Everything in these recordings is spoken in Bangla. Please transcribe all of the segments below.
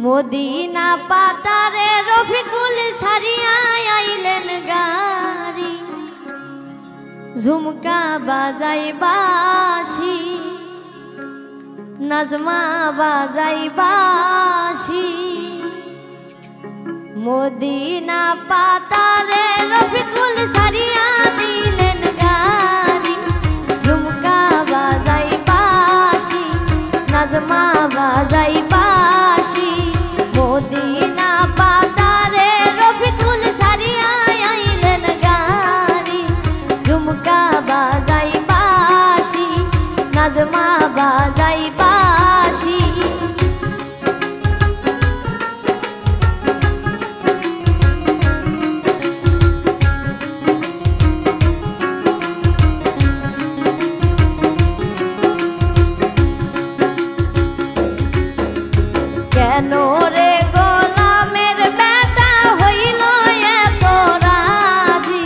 মদিনা পাতারে রফিকুল সারিয়া আইলেন গাড়ি, ঝুমকা বাজাই বাঁশি, নাজমা বাজাই বাঁশি। মদিনা পাতারে রফিকুল সারিয়া দিলেন গাড়ি, ঝুমকা বাজাই বাঁশি, নাজমা বাজাই বাঁশি। মদিনা পাতারে রফিকুল সারিয়া আইলেন গাড়ি, ঝুমকা বাজাই বাঁশি, নাজমা বাজাই বাঁশি। কেন রে গোলামের বেটা হইল এত রাজি,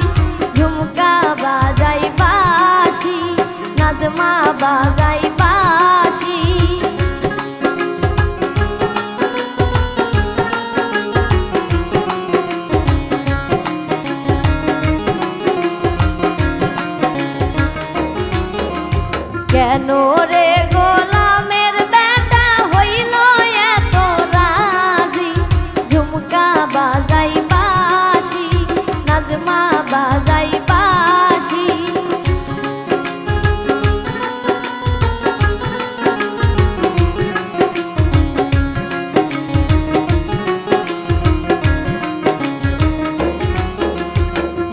ঝুমকা বাজাই বাঁশি, নাজমা বাজাই বাঁশি। কেন রে গোলামের বেটা হইল এত রাজি, ঝুমকা বাজাই বাঁশি, নাজমা বাজাই বাঁশি।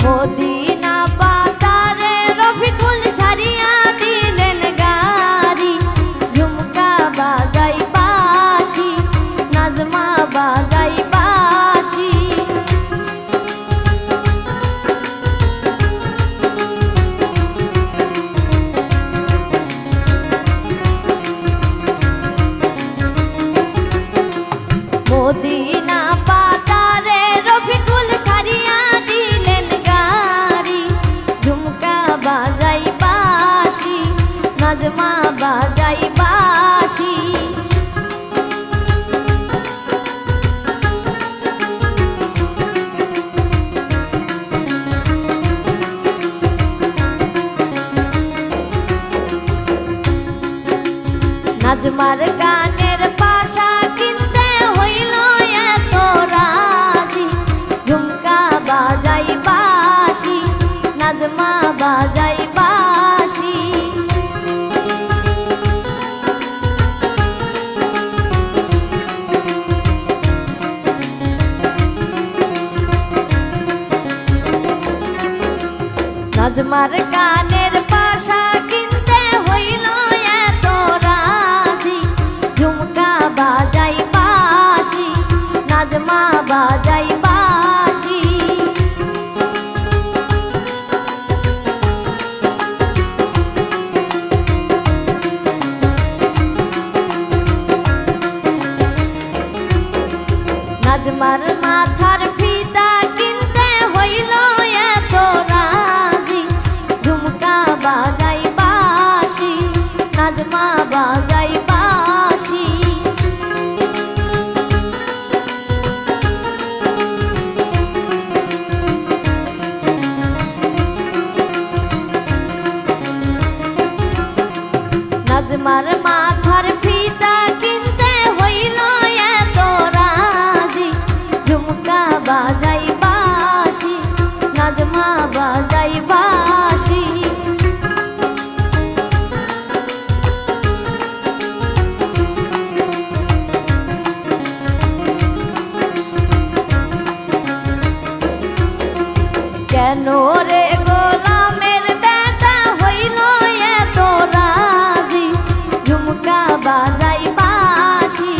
মদিনা পাতারে রফিকুল সারিয়া দিলেন গাড়ি, ঝুমকা বাজাই বাঁশি, নাজমা বাজাই বাঁশি। মদিনা পাতারে রফিকুল সারিয়া দিলেন গাড়ি, ঝুমকা বাজাই বাঁশি, নাজমা বাজাই বাঁশি। নাজমার গানের পাশা কিনতে হইল এত রাজি, ঝুমকা বাজাই বাঁশি, নাজমা বাজাই বাঁশি। নাজমার গানের পাশা কিনতে হইল এত রাজি, ঝুমকা বাজাই বাঁশি, নাজমা বাজাই বাঁশি। নাজমার মাথার ফিতা কিনতে হইল এত রাজি, ঝুমকা বাজাই বাঁশি, নাজমা বাজাই বাঁশি। নাজমার মাথার ফিতা কিনতে হইল এত রাজি, ঝুমকা বাজাই বাঁশি, নাজমা বাজাই বাঁশি। কেন রে গোলামের বেটা হইল এত রাজি, ঝুমকা বাজাই বাঁশি,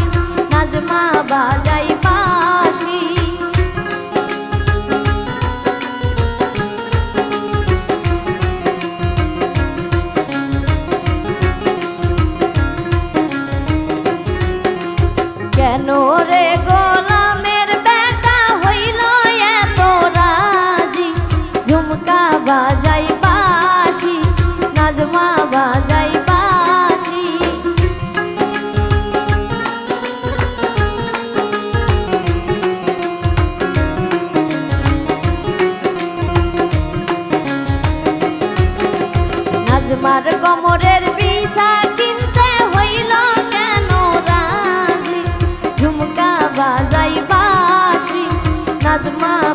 নাজমা বাজাই বাঁশি। কেন রে গোলামের বেটা হইল এত রাজি, ঝুমকা বাজাই বাঁশি, নাজমা বাজাই বাঁশি।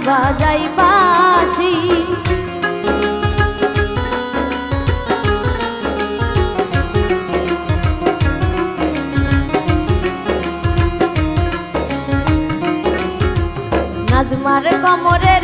বাজাই বাঁশি। নাজমার কোমরের